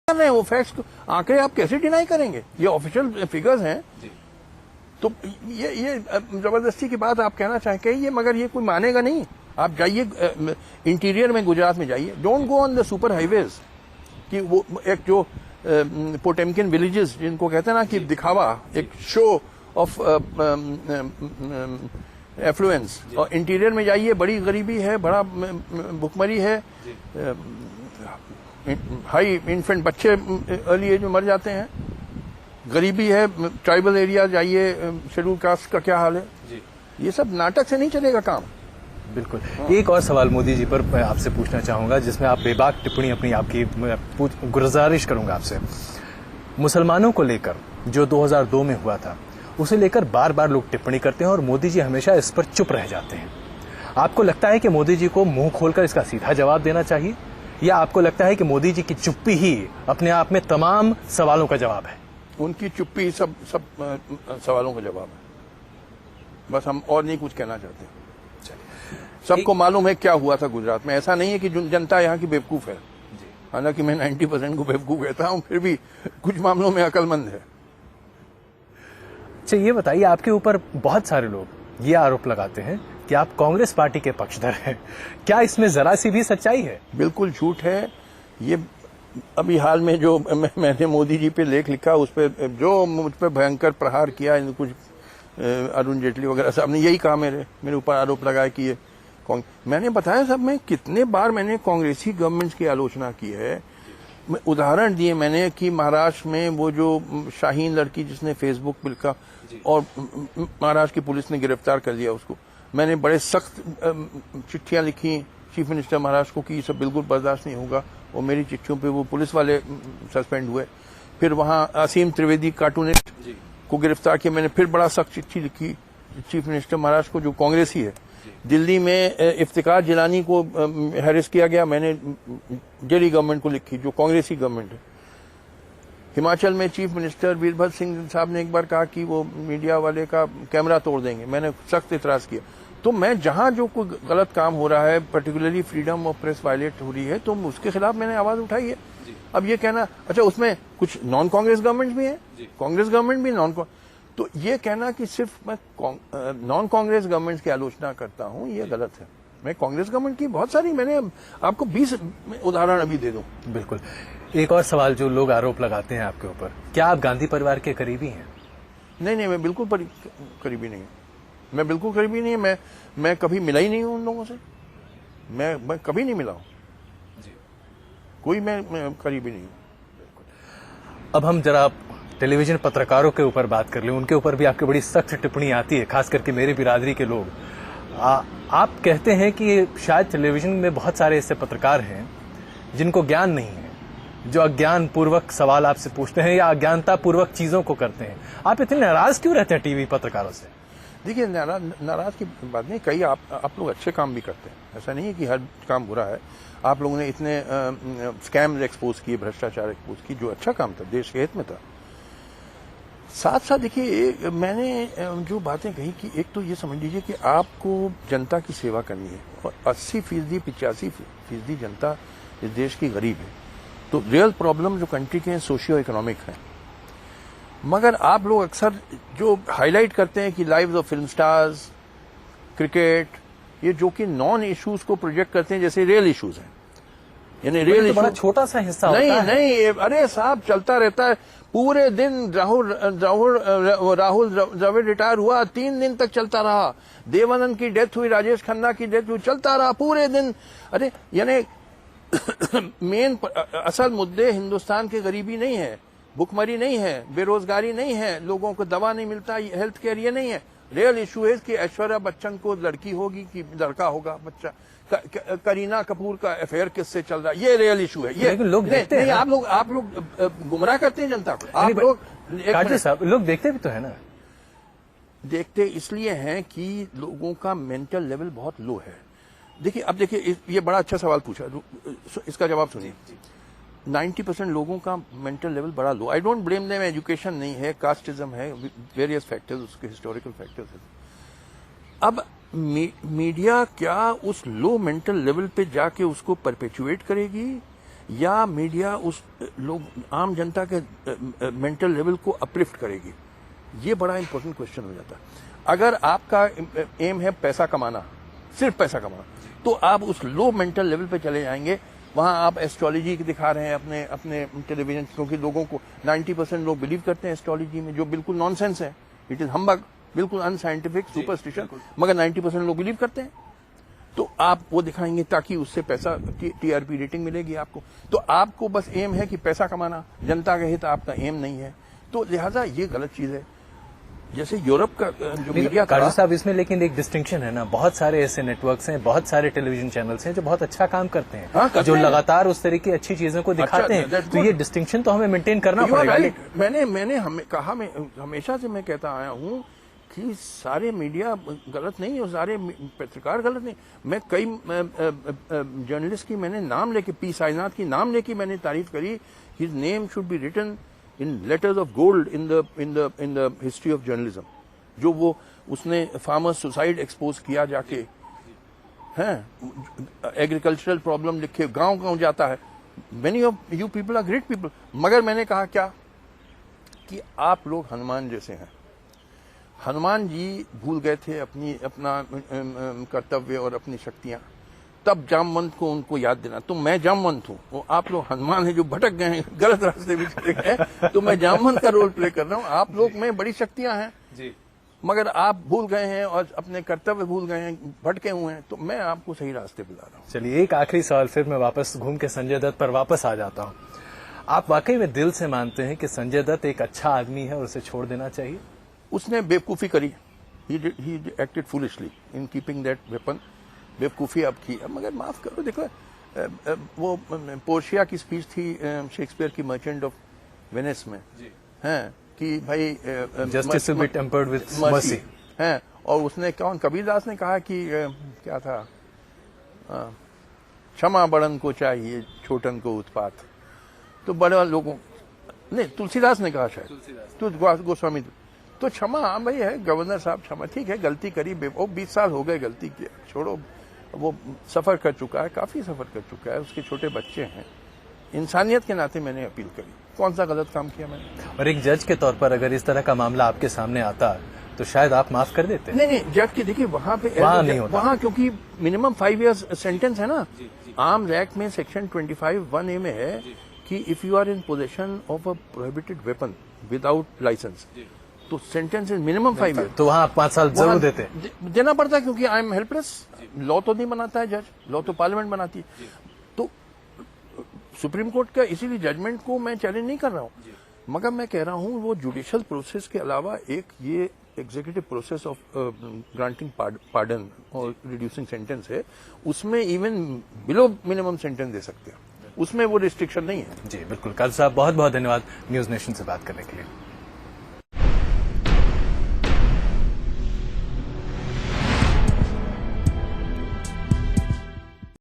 कर रहे हैं वो फैक्ट्स, आंकड़े आप कैसे डिनाई करेंगे? ये ऑफिशियल फिगर्स हैं। तो ये जबरदस्ती की बात आप कहना चाहें कहिए, मगर ये कोई मानेगा नहीं। आप जाइए इंटीरियर में, गुजरात में जाइए, don't go on the super highways कि वो एक जो पोटेमकिन विलेजेस जिनको कहते हैं ना कि दिखावा, एक शो ऑफ एफ्लुएंस, और इंटीरियर में जाइए बड़ी गरीबी है, बड़ा भुखमरी है, हाई इन्फेंट बच्चे अर्ली एज में मर जाते हैं, गरीबी है। ट्राइबल एरिया जाइए, शेड्यूल कास्ट का क्या हाल है। ये सब नाटक से नहीं चलेगा काम। बिल्कुल। एक और सवाल मोदी जी पर मैं आपसे पूछना चाहूंगा, जिसमें आप बेबाक टिप्पणी अपनी आपकी गुजारिश करूंगा आपसे। मुसलमानों को लेकर जो 2002 में हुआ था, उसे लेकर बार बार लोग टिप्पणी करते हैं और मोदी जी हमेशा इस पर चुप रह जाते हैं। आपको लगता है कि मोदी जी को मुंह खोलकर इसका सीधा जवाब देना चाहिए, या आपको लगता है कि मोदी जी की चुप्पी ही अपने आप में तमाम सवालों का जवाब है? उनकी चुप्पी सब सवालों का जवाब है। बस हम और नहीं कुछ कहना चाहते। सबको मालूम है क्या हुआ था गुजरात में। ऐसा नहीं है कि जनता यहाँ की बेवकूफ है, हालांकि मैं 90% को बेवकूफ कहता हूँ, फिर भी कुछ मामलों में अक्लमंद है। अच्छा, ये बताइए, आपके ऊपर बहुत सारे लोग ये आरोप लगाते हैं कि आप कांग्रेस पार्टी के पक्षधर हैं। क्या इसमें जरा सी भी सच्चाई है? बिल्कुल झूठ है। ये अभी हाल में जो मैंने मोदी जी पे लेख लिखा, उस पर जो मुझ पर भयंकर प्रहार किया, कुछ अरुण जेटली वगैरह साहब ने यही कहा, मेरे ऊपर आरोप लगाया कि ये मैंने बताया सब में कितने बार मैंने कांग्रेसी गवर्नमेंट्स की आलोचना की है। उदाहरण दिए मैंने कि महाराष्ट्र में वो जो शाहीन लड़की जिसने फेसबुक पे लिखा और महाराष्ट्र की पुलिस ने गिरफ्तार कर लिया उसको, मैंने बड़े सख्त चिट्ठियां लिखी चीफ मिनिस्टर महाराष्ट्र को कि ये सब बिल्कुल बर्दाश्त नहीं होगा, और मेरी चिट्ठियों पे वो पुलिस वाले सस्पेंड हुए। फिर वहां असीम त्रिवेदी कार्टूनिस्ट को गिरफ्तार किया, मैंने फिर बड़ा सख्त चिट्ठी लिखी चीफ मिनिस्टर महाराष्ट्र को जो कांग्रेसी है। दिल्ली में इफ्तिकार जिलानी को हैरेस किया गया, मैंने दिल्ली गवर्नमेंट को लिखी जो कांग्रेसी गवर्नमेंट है। हिमाचल में चीफ मिनिस्टर वीरभद्र सिंह साहब ने एक बार कहा कि वो मीडिया वाले का कैमरा तोड़ देंगे, मैंने सख्त इतराज किया। तो मैं जहां जो कोई गलत काम हो रहा है, particularly freedom of press violate हो रही है, तो उसके खिलाफ मैंने आवाज उठाई है। अब ये कहना, अच्छा उसमें कुछ नॉन कांग्रेस गवर्नमेंट भी है, कांग्रेस गवर्नमेंट भी नॉन, तो ये कहना कि सिर्फ मैं नॉन कांग्रेस गवर्नमेंट की आलोचना करता हूं, ये गलत है। मैं कांग्रेस गवर्नमेंट की बहुत सारी, मैंने आपको 20 उदाहरण अभी दे दूं। बिल्कुल। एक और सवाल जो लोग आरोप लगाते हैं आपके ऊपर, क्या आप गांधी परिवार के करीबी हैं? नहीं, मैं बिल्कुल करीबी नहीं हूं। मैं बिल्कुल करीबी नहीं है। मैं कभी मिला ही नहीं हूं उन लोगों से। मैं कभी नहीं मिला हूं जी। कोई मैं करीबी नहीं हूं। अब हम जरा टेलीविजन पत्रकारों के ऊपर बात कर लें। उनके ऊपर भी आपकी बड़ी सख्त टिप्पणी आती है, खास करके मेरी बिरादरी के लोग। आप कहते हैं कि शायद टेलीविजन में बहुत सारे ऐसे पत्रकार हैं जिनको ज्ञान नहीं है, जो अज्ञान पूर्वक सवाल आपसे पूछते हैं या अज्ञानता पूर्वक चीजों को करते हैं। आप इतने नाराज क्यों रहते हैं टीवी पत्रकारों से? देखिए, नाराज की बात नहीं, कई आप लोग अच्छे काम भी करते हैं, ऐसा नहीं है कि हर काम बुरा है। आप लोगों ने इतने स्कैम्स एक्सपोज किए, भ्रष्टाचार एक्सपोज की, जो अच्छा काम था, देश के हित में था। साथ साथ देखिए, मैंने जो बातें कही कि एक तो ये समझ लीजिए कि आपको जनता की सेवा करनी है, और 80% 85% जनता इस देश की गरीब है। तो रियल प्रॉब्लम जो कंट्री के हैं सोशियो इकोनॉमिक है। मगर आप लोग अक्सर जो हाईलाइट करते हैं कि lives of film stars, cricket, ये जो कि नॉन इश्यूज को प्रोजेक्ट करते हैं जैसे रियल इश्यूज हैं, यानी रियल बड़ा छोटा सा हिस्सा होता है। नहीं, अरे साहब चलता रहता है पूरे दिन। राहुल द्रविड़ रिटायर हुआ, 3 दिन तक चलता रहा। देवानंद की डेथ हुई, राजेश खन्ना की डेथ हुई, चलता रहा पूरे दिन। अरे यानी मेन असल मुद्दे हिंदुस्तान के गरीबी नहीं है, भुखमरी नहीं है, बेरोजगारी नहीं है, लोगों को दवा नहीं मिलता, हेल्थ केयर, ये नहीं है। रियल इशू है कि ऐश्वर्या बच्चन को लड़की होगी कि लड़का होगा बच्चा, करीना कपूर का अफेयर किससे चल रहा है, ये रियल इशू है। ये लेकिन लोग देखते हैं। आप लोग गुमराह करते हैं जनता को। आप लोग साहब, लोग देखते भी तो है ना। देखते इसलिए हैं कि लोगों का मेंटल लेवल बहुत लो है। देखिए, अब देखिए, ये बड़ा अच्छा सवाल पूछा, इसका जवाब सुनिए। 90% लोगों का मेंटल लेवल बड़ा low. I don't blame them, education नहीं है, कास्टिज्म है, वेरियस फैक्टर्स, उसके हिस्टोरिकल फैक्टर्स है। अब मीडिया क्या उस लो मेंटल लेवल पे जाके उसको परपेचुएट करेगी, या मीडिया उस लोग आम जनता के मेंटल लेवल को अपलिफ्ट करेगी? ये बड़ा इंपॉर्टेंट क्वेश्चन हो जाता है। अगर आपका एम है पैसा कमाना, सिर्फ पैसा कमाना, तो आप उस लो मेंटल लेवल पे चले जाएंगे। वहां आप एस्ट्रोलॉजी दिखा रहे हैं अपने अपने टेलीविजन, क्योंकि लोगों को 90% लोग बिलीव करते हैं एस्ट्रोलॉजी में, जो बिल्कुल नॉनसेंस है। इट इज हम्बग, बिल्कुल अनसाइंटिफिक सुपरस्टिशन, मगर 90% लोग बिलीव करते हैं। तो आप वो दिखाएंगे ताकि उससे पैसा, टीआरपी रेटिंग मिलेगी आपको। तो आपको बस एम है कि पैसा कमाना, जनता का हित आपका एम नहीं है। तो लिहाजा ये गलत चीज है। जैसे यूरोप का जो मीडिया काजू साहब, इसमें लेकिन एक डिस्टिंक्शन है ना, बहुत सारे ऐसे नेटवर्क्स हैं, बहुत सारे टेलीविजन चैनल्स हैं जो बहुत अच्छा काम करते हैं, हाँ, करते जो हैं। लगातार उस तरह की अच्छी चीजों को दिखाते हैं। तो ये डिस्टिंक्शन तो हमें मेंटेन करना पड़ेगा। मैंने हमेशा से मैं कहता आया हूँ कि सारे मीडिया गलत नहीं और सारे पत्रकार गलत नहीं। मैं कई जर्नलिस्ट की मैंने नाम लेके, पी साईनाथ की नाम लेके मैंने तारीफ करी। His name should be written in letters of gold in the history of journalism. जो वो उसने फार्मर्स सुसाइड एक्सपोज किया जाके, हैं एग्रीकल्चरल प्रॉब्लम लिखे, गांव गांव जाता है। Many of you people are great people. मगर मैंने कहा क्या कि आप लोग हनुमान जैसे हैं। हनुमान जी भूल गए थे अपना कर्तव्य और अपनी शक्तियां, तब जामवंत को उनको याद देना। तो मैं जामवंत हूँ, वो आप लोग हनुमान है जो भटक गए हैं, गलत रास्ते में चले गए। तो मैं जामवंत का रोल प्ले कर रहा हूँ। आप लोग में बड़ी शक्तियां हैं जी, मगर आप भूल गए हैं और अपने कर्तव्य भूल गए हैं, भटके हुए हैं। तो मैं आपको सही रास्ते पे ला रहा हूँ। चलिए, एक आखिरी सवाल, फिर मैं वापस घूम के संजय दत्त पर वापस आ जाता हूँ। आप वाकई में दिल से मानते हैं कि संजय दत्त एक अच्छा आदमी है और उसे छोड़ देना चाहिए? उसने बेवकूफी करी, he acted foolishly in keeping that weapon. बेवकूफी अब की, मगर माफ करो। देखो वो पोर्शिया की स्पीच थी शेक्सपियर की मर्चेंट ऑफ वेनिस में, हैं कि भाई justice will be tempered with mercy, हैं। और उसने कौन, कबीरदास ने कहा कि क्या था, क्षमा बड़न को चाहिए छोटन को उत्पात। तो बड़े लोगों नहीं, तुलसीदास ने कहा शायद, गोस्वामी। तो क्षमा, हाँ भाई है गवर्नर साहब, क्षमा ठीक है, गलती करी, वो 20 साल हो गए गलती किया, छोड़ो। वो सफर कर चुका है, काफी सफर कर चुका है, उसके छोटे बच्चे हैं। इंसानियत के नाते मैंने अपील करी। कौन सा गलत काम किया मैंने? और एक जज के तौर पर अगर इस तरह का मामला आपके सामने आता तो शायद आप माफ कर देते? नहीं, जज के देखिए वहां पे नहीं होता, वहां क्योंकि मिनिमम 5 years सेंटेंस है ना। आर्म्स एक्ट में सेक्शन 25(1)(a) में है कि if you are in possession of a prohibited weapon without licence, तो सेंटेंस इज मिनिमम 5 years। तो वहां आप 5 साल जरूर देते? देना पड़ता है, क्योंकि आई एम हेल्पलेस। लॉ तो नहीं बनाता है जज, लॉ तो पार्लियामेंट बनाती है। तो सुप्रीम कोर्ट का इसीलिए जजमेंट को मैं चैलेंज नहीं कर रहा हूं, मगर मैं कह रहा हूं वो जुडिशियल प्रोसेस के अलावा एक ये executive process of granting pardon और रिड्यूसिंग सेंटेंस है, उसमें इवन बिलो मिनिमम सेंटेंस दे सकते हैं, उसमें वो रिस्ट्रिक्शन नहीं है। जी बिल्कुल। काजू साहब, बहुत बहुत धन्यवाद न्यूज नेशन से बात करने के लिए।